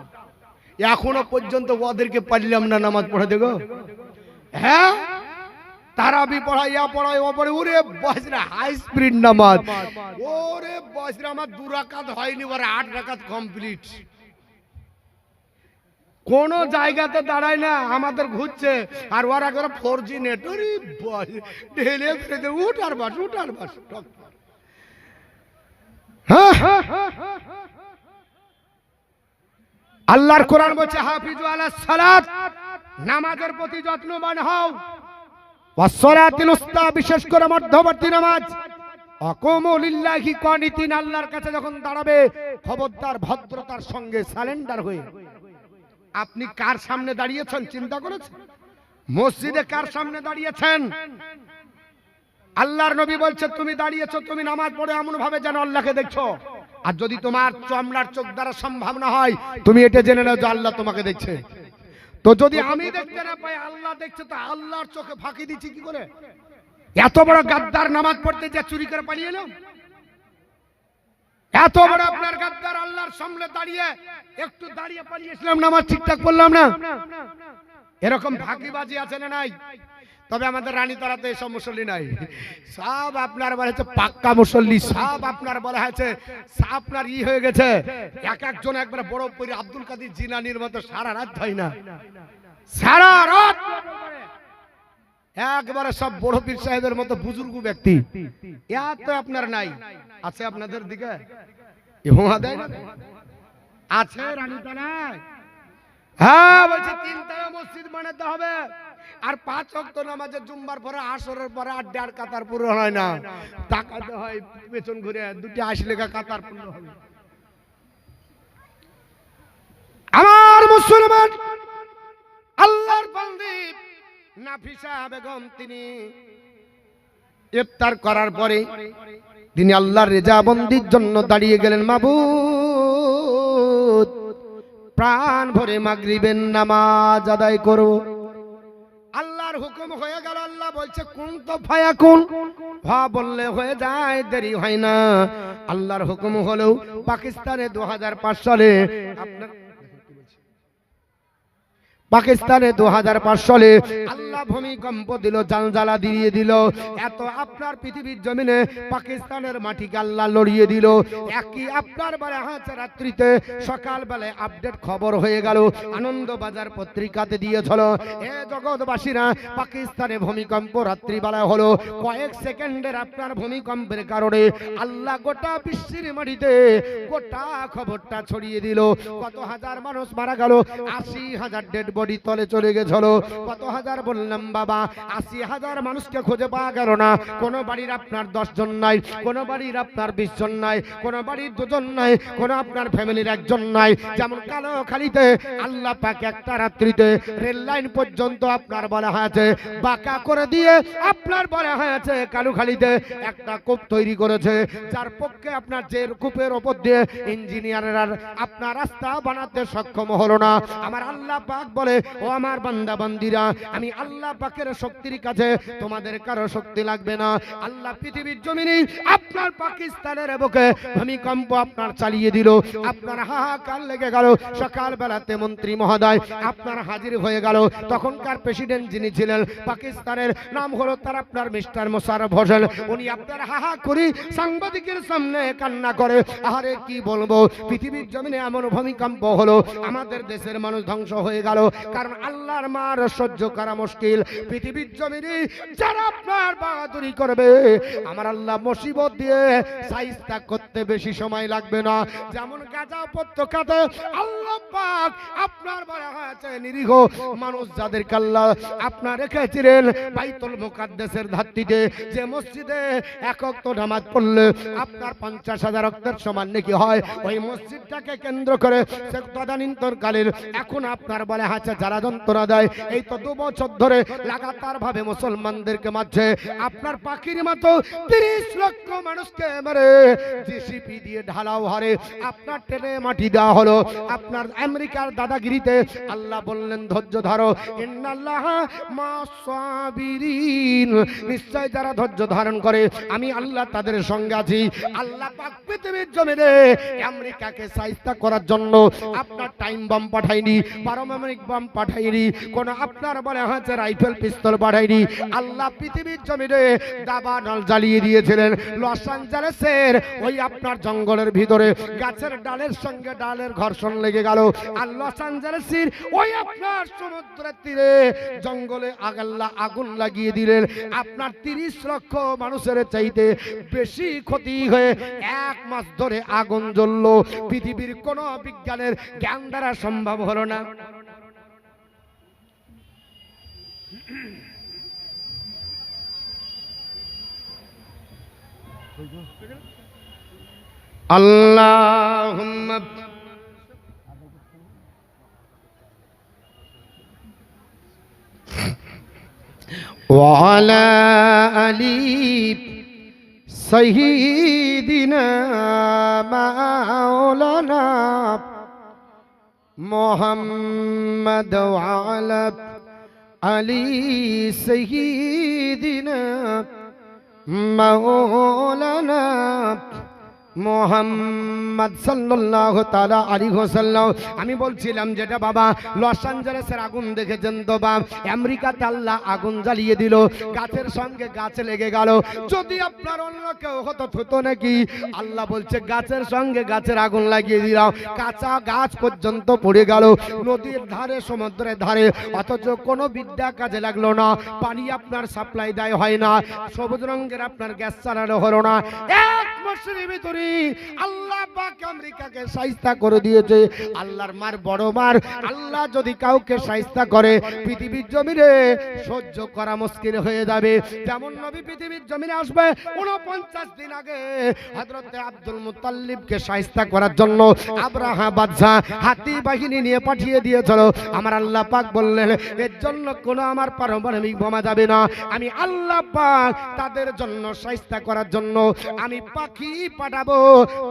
এখনো পর্যন্ত ওদেরকে পারলাম না নামাজ পড়াতে গো। হ্যাঁ, তারাবি পড়াই, ইয়া পড়াই, ও পড়ে, ওরে বসরা হাই স্পিড নামাজ, ওরে বসরা আমার 2 রাকাত হয়নি, ওরে 8 রাকাত কমপ্লিট। কোন জায়গাতে দাঁড়ায় না, আমাদের ঘুরছে, আর ওরা করে 4G নেট। ওরে বস ঢেলে ফেলে উঠ আর বাস, উঠ আর বাস। আল্লাহর কোরআন বলছে হাফিজু আলাস সালাত, নামাজের প্রতি যত্নবান হও। ওয়াসসালাতিল উস্তা, বিশেষ করে মধ্যবর্তী নামাজ। আকুমু লিল্লাহি কানিতিন, আল্লাহর কাছে যখন দাঁড়াবে খবরদার ভদ্রতার সঙ্গে, সারেন্ডার হয়ে। আপনি কার সামনে দাঁড়িয়েছেন চিন্তা করেছেন? মসজিদে কার সামনে দাঁড়িয়েছেন? আল্লাহর নবী বলছে তুমি দাঁড়িয়েছো, তুমি নামাজ পড়ে এমন ভাবে যেন আল্লাহকে দেখছো। আর যদি তোমার চমড়ার চোখ দ্বারা সম্ভব না হয়, তুমি এটা জেনে নাও যে আল্লাহ তোমাকে দেখছে। তো যদি আমি দেখতে না পাই, আল্লাহ দেখছে, তো আল্লাহর চোখে ফাঁকি দিচ্ছি কি করে? এত বড় গাদ্দার নামাজ পড়তে যে চুরি করে পালিয়ে এলাম। এত বড় আপনার গাদ্দার আল্লাহর সামনে দাঁড়িয়ে একটু দাঁড়িয়ে পালিয়েছিলাম, নামাজ ঠিকঠাক করলাম না, এরকম ভাগিবাজি আছে না নাই? তবে আমাদের রানীতলাতে এসব মুসল্লি নাই, সব আপনার বলা হচ্ছে পাক্কা মুসল্লি, সব আপনার বলা হয়েছে আপনার হয়ে গেছে। এক একজন একবার বড় পরি আব্দুল কাদের জিলানীর মতো সারা রাত হয় না, সারা রাত একবারে সব বড় পীর সাহেবের মতো বুজুর্গ ব্যক্তি এত আপনার নাই। আছে আপনাদের দিকে আছে রানীতলায়? হ্যাঁ বলছে 3 তলা মসজিদ বানাতে হবে, আর 5 ওয়াক্ত নামাজে জুম্মার পরে আসরের পরে আর 1.5 কাতার পুরো হয় না, তাকাতে হয় পেছন ঘুরে, 2টি 80 লেখা কাতার পূর্ণ হবে। আমার মুসলমান আল্লাহর বান্দি নাফিসা বেগম তিনি ইফতার করার পরে তিনি আল্লাহর রেজাবন্দির জন্য দাঁড়িয়ে গেলেন। মাবুদ প্রাণ ভরে মাগরিবের নামাজ আদায় করো। আল্লাহর হুকুম হয়ে গেল, আল্লাহ বলছে কুন তো ফায়াকুন, হ্যাঁ বললে হয়ে যায়, দেরি হয় না। আল্লাহর হুকুম হলো পাকিস্তানে 2005 সালে আপনার পাকিস্তানে 2005 সালে আল্লাহ ভূমিকম্প দিল, জালজালা দিয়ে দিল, এত আপনার পৃথিবীর জমিনে পাকিস্তানের মাটিকে আল্লাহ লড়িয়ে দিল। একই আপনার বেলা হচ্ছে রাত্রিতে সকাল বেলায় আপডেট খবর হয়ে গেল, আনন্দবাজার পত্রিকাতে দিয়েছিল, এ জগৎবাসীরা পাকিস্তানে ভূমিকম্প রাত্রিবেলায় হলো, কয়েক সেকেন্ডের আপনার ভূমিকম্পের কারণে আল্লাহ গোটা বিশ্বের মাটিতে গোটা খবরটা ছড়িয়ে দিল। কত হাজার মানুষ মারা গেল, 80,000 ডেড বডি তলে চলে গেছিল। কত হাজার বললাম বাবা, 80,000 মানুষকে খুঁজে পাওয়া গেল না। কোন বাড়ির আপনার 10 জন নাই, কোন বাড়ির আপনার 20 জন নাই, কোন বাড়ির 2 জন নাই, কোন আপনার ফ্যামিলির 1 জন নাই। যেমন কালোখালীতে আল্লাহ পাক একটা রাত্রিতে রেল লাইন পর্যন্ত আপনার বলা হয়েছে বাঁকা করে দিয়ে আপনার বলা হয়েছে কালোখালীতে একটা কূপ তৈরি করেছে, যার পক্ষে আপনার যে কূপের ওপর দিয়ে ইঞ্জিনিয়াররা আপনার রাস্তা বানাতে সক্ষম হলো না। আমার আল্লাহ পাক বলে, ও আমার বান্দা বান্দিরা, আমি আল্লাহ পাকের শক্তির কাছে তোমাদের কারো শক্তি লাগবে না। আল্লাহ পৃথিবীর জমিনে আপনার পাকিস্তানের বুকে ভূমিকম্প আপনার চালিয়ে দিল, আপনার হাহাকার লেগে গেল। সকাল বেলাতে মন্ত্রী মহোদয় আপনার হাজির হয়ে গেল। তখনকার প্রেসিডেন্ট যিনি ছিলেন পাকিস্তানের, নাম হলো তার আপনার মিস্টার মোশাররফ হোসেন। উনি আপনার হাহা করি সাংবাদিকের সামনে কান্না করে, আরে কি বলবো, পৃথিবীর জমিনে এমন ভূমিকম্প হলো, আমাদের দেশের মানুষ ধ্বংস হয়ে গেল। কারণ আল্লাহর মার সহ্য করা মুশকিল। পৃথিবীর জমিনে যারা আপনার বাহাদুরি করবে, আমার আল্লাহ মুসিবত দিয়ে সাইস্তা করতে বেশি সময় লাগবে না। যেমন গাজা উপত্যকাতে আল্লাহ পাক আপনার বলা হয়েছে নিরীহ মানুষ যাদেরকে আল্লাহ আপনার রেখেছিলেন বাইতুল মুকাদ্দাসের ধাত্রীতে, যে মসজিদে 1 ওয়াক্ত নামাজ পড়লে আপনার 50,000 ওয়াক্তের সমান নেকি হয়, ওই মসজিদটাকে কেন্দ্র করে তদানীন্তনকালের এখন আপনার বলা হয়েছে যারা যন্ত্রণা দেয়, এই তো 2 বছর ধরে লাগাতার ভাবে মুসলমানদেরকে মারছে। আপনার পাখির মতো 30 লক্ষ মানুষকে মেরে জিসিপি দিয়ে ঢালাও হারে আপনার টেনে মাটি দেওয়া হলো। আপনার আমেরিকার দাদাগিরিতে আল্লাহ বললেন ধৈর্য ধরো, ইন্নাল্লাহ মাসাবিরিন, নিশ্চয় যারা ধৈর্য ধারণ করে আমি আল্লাহ তাদের সঙ্গে আছি। আল্লাহ পাক পৃথিবীর জমিনে আমেরিকাকে সাইস্তা করার জন্য আপনার টাইম বম পাঠায়নি, পারমাণবিক বম পাঠায়নি, কোন আপনার বলে হচ্ছে রাইফেল পিস্তল পাঠায়নি। আল্লাহ পৃথিবীর জমিনে দাবানল জ্বালিয়ে দিয়েছিলেন। লস অ্যাঞ্জেলেসের ওই আপনার জঙ্গলের ভিতরে গাছের ডালের সঙ্গে ডালের ঘর্ষণ লেগে গেল, আর লস অ্যাঞ্জেলেসের ওই আপনার সমুদ্রের তীরে জঙ্গলে আল্লাহ আগুন লাগিয়ে দিলেন। আপনার 30 লক্ষ মানুষের চাইতে বেশি ক্ষতি হয়ে 1 মাস ধরে আগুন জ্বলল। পৃথিবীর কোন বিজ্ঞানের জ্ঞান দ্বারা সম্ভব হলো না। আল্লাহুম্মা ওয়া আলা আলি সাইয়্যিদিনা মাওলানা মুহাম্মদ ওয়া আলা আলি সাইয়্যিদিনা মাওলানা মোহাম্মদ সাল্লাল্লাহু তাআলা আলাইহি ওয়াসাল্লাম। আমি বলছিলাম যেটা বাবা লস অ্যাঞ্জেলেসের আগুন দেখেছেন তো বাবা, আমেরিকাতে আল্লাহ আগুন জ্বালিয়ে দিল, গাছের সঙ্গে গাছ লেগে গেল। যদি আপনার অন্য কেউ হতো থুতো নাকি? আল্লাহ বলছে গাছের সঙ্গে গাছের আগুন লাগিয়ে দিলাম, কাঁচা গাছ পর্যন্ত পড়ে গেল নদীর ধারে, সমুদ্রের ধারে, অথচ কোনো বিদ্যা কাজে লাগলো না। পানি আপনার সাপ্লাই দেয় হয় না, সবুজ রঙের আপনার গ্যাস চালানো হলো না। এক বছরের ভিতরে আল্লাহ পাক আমেরিকাকে শায়েস্তা করে দিয়েছে। আল্লাহর মার বড় মার। আল্লাহ যদি কাউকে শায়েস্তা করে পৃথিবীর জমিনে সহ্য করা মুশকিল হয়ে যাবে। যেমন নবী পৃথিবীর জমিনে আসবে 49 দিন আগে হযরত আব্দুল মুত্তালিবকে শায়েস্তা করার জন্য আব্রাহা বাদশা হাতি বাহিনী নিয়ে পাঠিয়ে দিয়েছিল। আমার আল্লাহ পাক বললেন এর জন্য কোনো আমার পারমাণবিক বোমা যাবে না। আমি আল্লাহ পাক তাদের জন্য শায়েস্তা করার জন্য আমি পাখি পাঠাবো,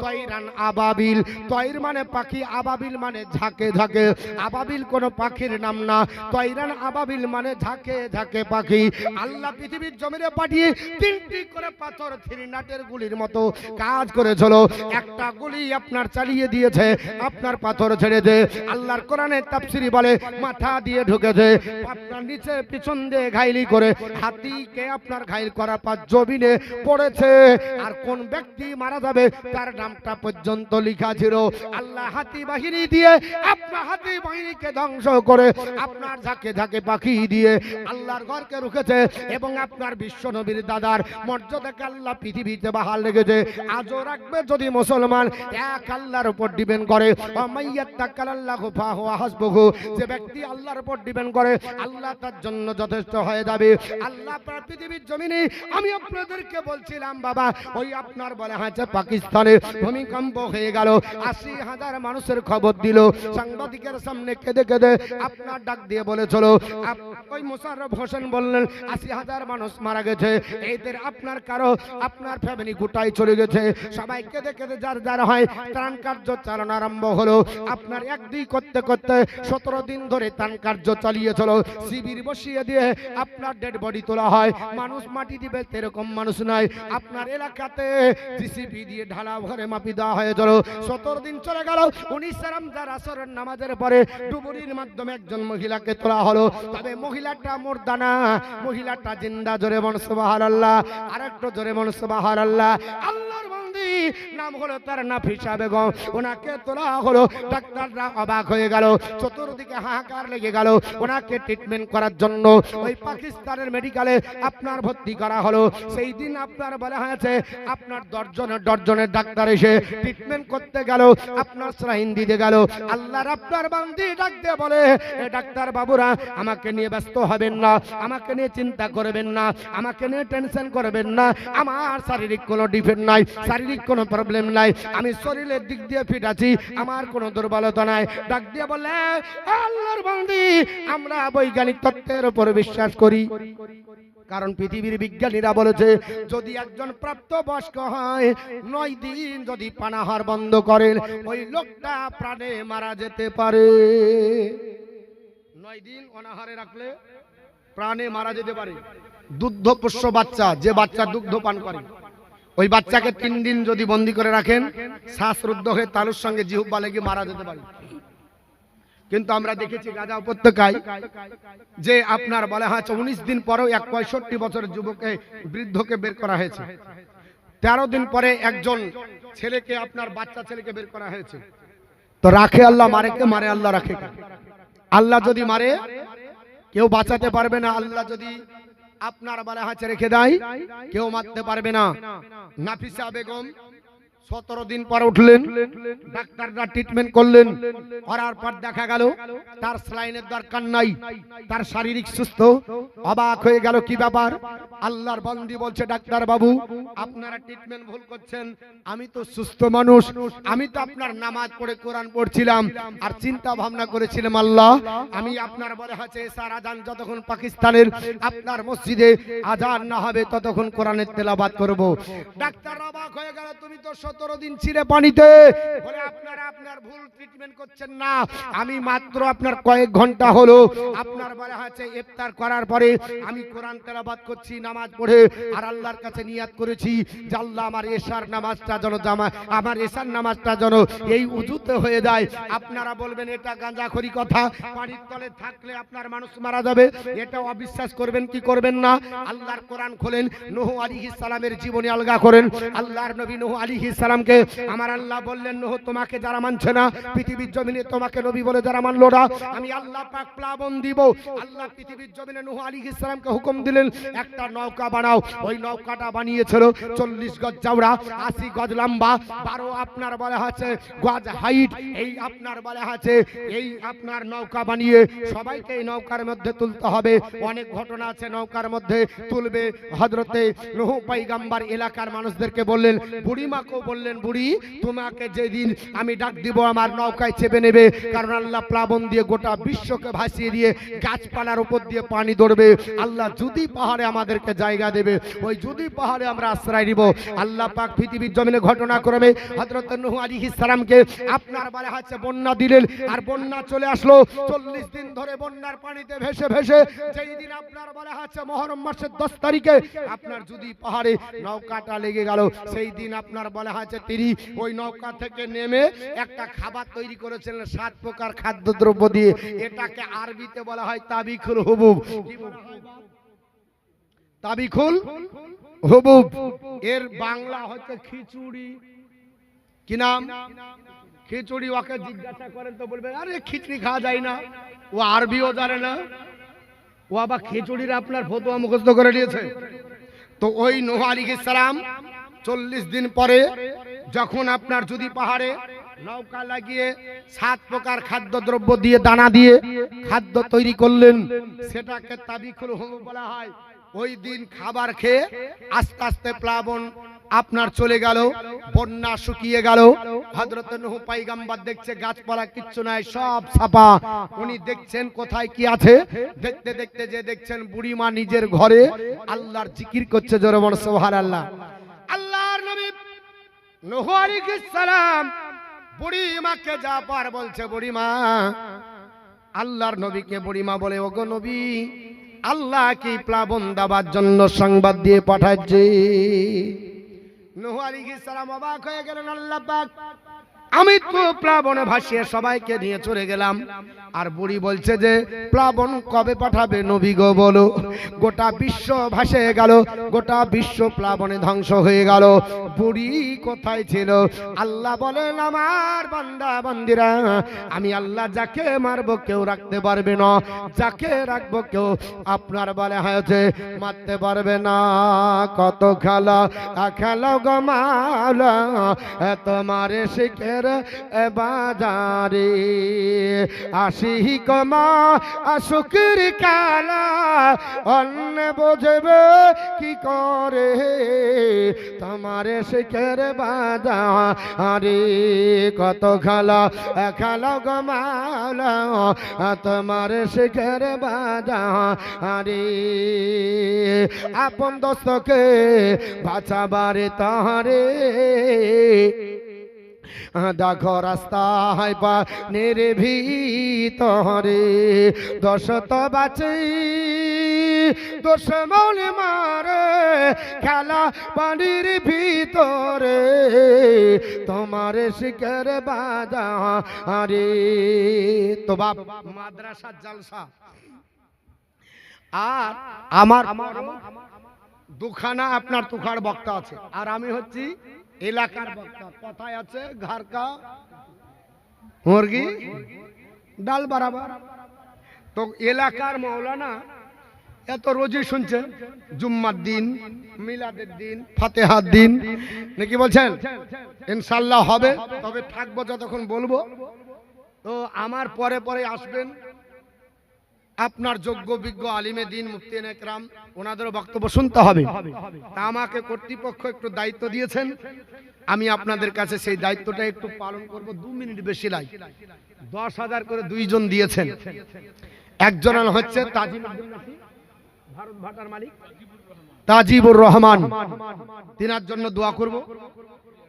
তয়রান আবাবিল। তয়র মানে পাখি, আবাবিল মানে ঝাঁকে ঝাঁকে। আবাবিল কোনো পাখির নাম না, তয়রান আবাবিল মানে ঝাঁকে ঝাঁকে পাখি। আল্লাহ পৃথিবীর জমিনে পাঠিয়ে 3টি করে পাথর থ্রিনাটের গুলির মতো কাজ করেছিল। একটা গুলি আপনার চালিয়ে দিয়েছে, আপনার পাথর ছেড়েছে। আল্লাহর কোরআনে তাফসীরি বলে মাথা দিয়ে ঢুকেছে, আপনার নিচে পিছন দিয়ে ঘাইলি করে হাতিকে আপনার ঘাইল করার পর জমিনে পড়েছে। আর কোন ব্যক্তি মারা যাবে তার নামটা পর্যন্ত লেখা ছিল। আল্লাহ হাতি বাহিনী দিয়ে আপনার হাতি বাহিনীকে ধ্বংস করে আপনার ঝাঁকে ঝাঁকে পাখি দিয়ে আল্লাহর ঘরকে রুখেছে। এবং আপনার বিশ্ব নবীর দাদার মর্যাদাকে আল্লাহ পৃথিবীতে বাহাল রেখেছে। আজও রাখবে যদি মুসলমান এক আল্লাহর উপর ডিপেন্ড করে। ওয়ামাইয়াত্তাকাল্লাহু ফাহুয়া হাসবুহু। যে ব্যক্তি আল্লাহর উপর ডিপেন্ড করে আল্লাহ তার জন্য যথেষ্ট হয়ে যাবে। আল্লাহ আপনার পৃথিবীর জমিনে আমি আপনাদেরকে বলছিলাম বাবা, ওই আপনার বলে হয়েছে পাকিস্তানে ভূমিকম্প হয়ে গেল, 80,000 মানুষের খবর দিল। সাংবাদিকের সামনে কেঁদে কেঁদে আপনার ডাক দিয়ে বলেছিল, ওই মোশাররফ হোসেন বললেন 80,000 মানুষ মারা গেছে, এদের আপনার কারো আপনার ফ্যামিলি গোটাই চলে গেছে। সবাই কেঁদে কেঁদে যার যার হয় ত্রাণ কার্য চালানো আরম্ভ হলো। আপনার 1-2 করতে করতে 17 দিন ধরে ত্রাণ কার্য চালিয়েছিল। শিবির বসিয়ে দিয়ে আপনার ডেড বডি তোলা হয়। মানুষ মাটি দিবে এরকম মানুষ নাই। আপনার এলাকাতে জিসিবি দিয়ে ঢালা ঘরে মাপি দেওয়া হয়েছিল। 17 দিন চলে গেল। 19 রমজান আসরের নামাজের পরে ডুবুরির মাধ্যমে একজন মহিলাকে তোলা হলো। তবে মহিলাটা মুর্দা না, মহিলাটা জিন্দা। জোরে বল সুবহানাল্লাহ, আরেকটু জোরে বল সুবহানাল্লাহ। আল্লাহর বান্দি নাম হলো তার নাফিসা বেগম, ওনাকে তোলা হলো। ডাক্তাররা অবাক হয়ে গেল, চতুর্দিকে হাহাকার লেগে গেল। ওনাকে ট্রিটমেন্ট করার জন্য ওই পাকিস্তানের মেডিকেলে আপনার ভর্তি করা হলো। সেই দিন আপনার বলা হয়েছে আপনার দশজনের ডাক্তার এসে ট্রিটমেন্ট করতে গেল, আপনার স্লাইন দিতে গেল। আল্লাহর আপনার বান্দি ডাক দিয়ে বলে, এ ডাক্তার বাবুরা আমাকে নিয়ে ব্যস্ত হবেন না, আমাকে নিয়ে চিন্তা করবেন না, আমাকে নিয়ে টেনশন করবেন না। আমার শারীরিক কোনো ডিফেক্ট নাই, শারীরিক কোনো প্রবলেম নাই, আমি শরীরের দিক দিয়ে ফিট আছি, আমার কোনো দুর্বলতা নাই। ডাক দিয়ে বলে, আল্লাহর বান্দি আমরা বৈজ্ঞানিক তত্ত্বের উপর বিশ্বাস করি। কারণ পৃথিবীর বিজ্ঞানীরা বলেছে যদি একজন প্রাপ্তবয়স্ক হয় 9 দিন যদি পানাহার বন্ধ করেন ওই লোকটা প্রাণে মারা যেতে পারে। 9 দিন অনাহারে রাখলে প্রাণে মারা যেতে পারে। দুগ্ধপোষ্য বাচ্চা, যে বাচ্চা দুগ্ধ পান করে, ওই বাচ্চাকে 3 দিন যদি বন্দি করে রাখেন শ্বাসরুদ্ধ হয়ে তালুর সঙ্গে জিহ্বা লেগে মারা যেতে পারে। কিন্তু আমরা দেখেছি গাজা উপত্যকায় যে আপনার বলা হয়েছে 19 দিন পরেও এক 65 বছরের যুবককে বৃদ্ধকে বের করা হয়েছে। 13 দিন পরে একজন ছেলেকে আপনার বাচ্চা ছেলেকে বের করা হয়েছে। তো রাখে আল্লাহ, মারে কে? মারে আল্লাহ, রাখে কে? আল্লাহ যদি মারে কেউ বাঁচাতে পারবে না, আল্লাহ যদি আপনার বলা হয়েছে রেখে দেয় কেউ মারতে পারবে না। নাফিসা বেগম 17 দিন পর উঠলেন, ডাক্তাররা ট্রিটমেন্ট করলেন, করার পর দেখা গেল তার স্লাইনের দরকার নাই, তার শারীরিক সুস্থ। অবাক হয়ে গেল, কি ব্যাপার? আল্লাহর বান্দি বলছে, ডাক্তার বাবু আপনারা ট্রিটমেন্ট ভুল করছেন, আমি তো সুস্থ মানুষ, আমি তো আপনার নামাজ পড়ে কোরআন পড়ছিলাম আর চিন্তা ভাবনা করেছিলাম আল্লাহ আমি আপনার বলে আছে এশার আজান যতক্ষণ পাকিস্তানের আপনার মসজিদে আজান না হবে ততক্ষণ কোরআনের তেলাওয়াত করব। ডাক্তার অবাক হয়ে গেল, তুমি তো 17 দিন ছিঁড়ে পানিতে, বলে আপনারা আপনার ভুল ট্রিটমেন্ট করছেন না। আমি মাত্র আপনার কয়েক ঘন্টা হলো আপনার বলা হয়েছে ইফতার করার পরে আমি কোরআন তেলাওয়াত করছি, নামাজ পড়ে, আর আল্লাহর কাছে নিয়াত করেছি যে আল্লাহ আমার এশার নামাজটা যেন আমার এশার নামাজটা যেন এই উজুতে হয়ে যায়। আপনারা বলবেন এটা গাঁজাখড়ি কথা, পানির তলে থাকলে আপনার মানুষ মারা যাবে, এটা অবিশ্বাস করবেন কি করবেন না? আল্লাহর কোরআন খোলেন, নূহ আলাইহিস সালামের জীবনী আলগা করেন। আল্লাহর নবী নূহ আলাইহিস সালামকে আমার আল্লাহ বললেন, নূহ তোমাকে যারা মানছে না, পৃথিবীর জমিনে তোমাকে নবী বলে যারা মানলো না, আমি আল্লাহ পাক প্লাবন দিব। আল্লাহ পৃথিবীর জমিনে নূহ আলাইহিস সালামকে হুকুম দিলেন একটা নৌকা বানাও। ওই নৌকাটা বানিয়েছিল 40 গজ চওড়া, 80 গজ লম্বা, 12 আপনার বলা আছে গজ হাইট। এই আপনার বলা আছে এই আপনার নৌকা বানিয়ে সবাইকে এই নৌকার মধ্যে তুলতে হবে। অনেক ঘটনা আছে নৌকার মধ্যে তুলবে। হযরতে নূহ পয়গম্বর এলাকার মানুষদেরকে বললেন, বুড়িমাকেও বললেন, বুড়ি তোমাকে যেদিন আমি ডাক দিব আমার নৌকায় চেপে নেবে, কারণ আল্লাহ প্লাবন দিয়ে গোটা বিশ্বকে ভাসিয়ে দিয়ে গাছপালার উপর দিয়ে পানি দৌড়বে। আল্লাহ যদি পাহাড়ে আমাদেরকে জায়গা দেবে, ওই যদি পাহাড়ে আমরা আশ্রয় নিব। আল্লাহ পাক পৃথিবীর জমিনে ঘটনাক্রমে হযরত নূহ আলাইহিস সালামকে আপনার বলা হচ্ছে বন্যা দিলেন, আর বন্যা চলে আসলো। 40 দিন ধরে বন্যার পানিতে ভেসে ভেসে যেই দিন আপনার বলা হচ্ছে মুহররম মাসের 10 তারিখে আপনার যদি পাহাড়ে নৌকাটা লেগে গেল, সেই দিন আপনার বলা হচ্ছে তিনি ওই নৌকা থেকে নেমে একটা খাবার তৈরি করেছিলেন 7 প্রকার খাদ্যদ্রব্য দিয়ে। এটাকে আরবিতে বলা হয় তাবিখুল হুবুব। তাবিখুল হুবুব এর বাংলা হচ্ছে খিচুড়ি। কি নাম? খিচুড়ি। ওকে জিজ্ঞাসা করেন তো বলবে আরে খিচুড়ি খাওয়া যায় না, ও আরবিও জানে না, ও আবার খিচুড়ির আপনার ফতোয়া মুখস্থ করে নিয়েছে। তো ওই নূহ আলাইহিস সালাম 40 দিন পরে যখন আপনার যদি পাহাড়ে নৌকা লাগিয়ে 7 প্রকার খাদ্যদ্রব্য দিয়ে দানা দিয়ে খাদ্য তৈরি করলেন, সেটাকে তাবিখুল হুবুব বলা হয়। ওই দিন খাবার খেয়ে আস্তে আস্তে প্লাবন আপনার চলে গেল, বন্যা শুকিয়ে গেল। হযরত নূহ পয়গম্বর দেখছে গাছপালা কিচ্ছু নাই, সব ছাপা। উনি দেখছেন কোথায় কি আছে, দেখতে দেখতে যে দেখছেন বুড়িমা নিজের ঘরে আল্লাহর জিকির করছে, জোরে বল সুবহানাল্লাহ। আল্লাহর নবী নূহ আলাইহিস সালাম বুড়িমাকে যা পার বলছে, বুড়িমা আল্লাহর নবীকে বুড়িমা বলে, ওগো নবী আল্লাহ কি প্লাবন দেওয়ার জন্য সংবাদ দিয়ে পাঠাচ্ছে। নূহ আলাইহিস সালাম অবাক হয়ে গেলেন, আল্লাহ পাক আমি তো প্লাবনে ভাসিয়ে সবাইকে নিয়ে চলে গেলাম, আর বুড়ি বলছে যে প্লাবন কবে পাঠাবে নবী গো বলো। গোটা বিশ্ব ভাসে গেল, গোটা বিশ্ব প্লাবনে ধ্বংস হয়ে গেল। বুড়ি কোথায় ছিল? আল্লাহ বলেন আমার বান্দা বান্দিরা, আমি আল্লাহ যাকে মারবো কেউ রাখতে পারবে না, যাকে রাখবো কেউ আপনার বলে হয়েছে মারতে পারবে না। কত খেলা খেলা গো মাওলা তোমার শিখের বাজারে, আসি কমা শুকর কালা অন্য বোঝবে কি করে, তোমার শিখের বাজারে। কত খেলা খেলা গো মাওলা তোমার শিখের বাজারে, আপন দোস্তকে বাঁচাবারে তাহারে, দেখো রাস্তায় পানের ভিতরে দশত বাঁচে দুশমন মারে, খেলা পানির ভিতরে তোমার শিখের বাজারে। তো বাপ মাদ্রাসার জালসা, আর আমার দুখানা আপনার তুখার বক্তা আছে, আর আমি হচ্ছি এলাকার বক্তা। কথায় আছে ঘর কা মুরগি ডাল বরাবর। তো এলাকার মৌলানা এত রোজই শুনছে জুম্মার দিন, মিলাদের দিন, ফাতেহার দিন, নাকি বলছেন ইনশাআল্লাহ হবে, তবে থাকবো যতক্ষণ বলবো। তো আমার পরে পরে আসবেন আপনার যোগ্য বিজ্ঞ আলিমে দিন মুফতি একরাম, ওনাদেরও বক্তব্য শুনতে হবে। তা আমাকে কর্তৃপক্ষ একটু দায়িত্ব দিয়েছেন, আমি আপনাদের কাছে সেই দায়িত্বটা একটু পালন করব। 2 মিনিট বেশি লাই। 10,000 করে 2 জন দিয়েছেন। একজন হচ্ছে ভারত ভাটার মালিক তাজিবুর রহমান, তিনার জন্য দোয়া করব।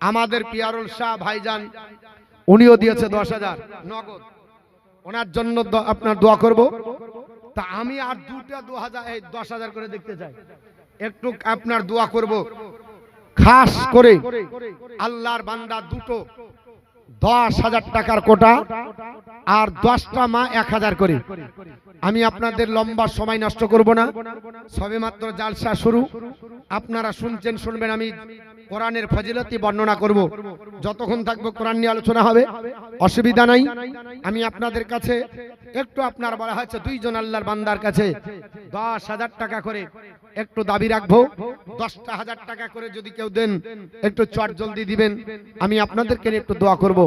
আমাদের পিয়ারুল শাহ ভাইজান উনিও দিয়েছে 10,000 নগদ, ওনার জন্য আপনার দোয়া করব। তা আমি আর দুটা 10,000 করে দেখতে চাই, একটু আপনার দোয়া করব। খাস করে আল্লাহর বান্দা দুটো 10,000 টাকার কোটা আর 10টা মা 1,000 করে। আমি আপনাদের লম্বা সময় নষ্ট করব না, সবেমাত্র জালসা শুরু, আপনারা শুনছেন শুনবেন। আমি কোরআনের ফজিলতি বর্ণনা করব, যতক্ষণ থাকবো কোরআন নিয়ে আলোচনা হবে, অসুবিধা নাই। আমি আপনাদের কাছে একটু আপনার বলা হয়েছে দুইজন আল্লাহর বান্দার কাছে 10,000 টাকা করে একটু দাবি রাখবো। 10,000 টাকা করে যদি কেউ দেন একটু চট জলদি দিবেন, আমি আপনাদেরকে একটু দোয়া করব।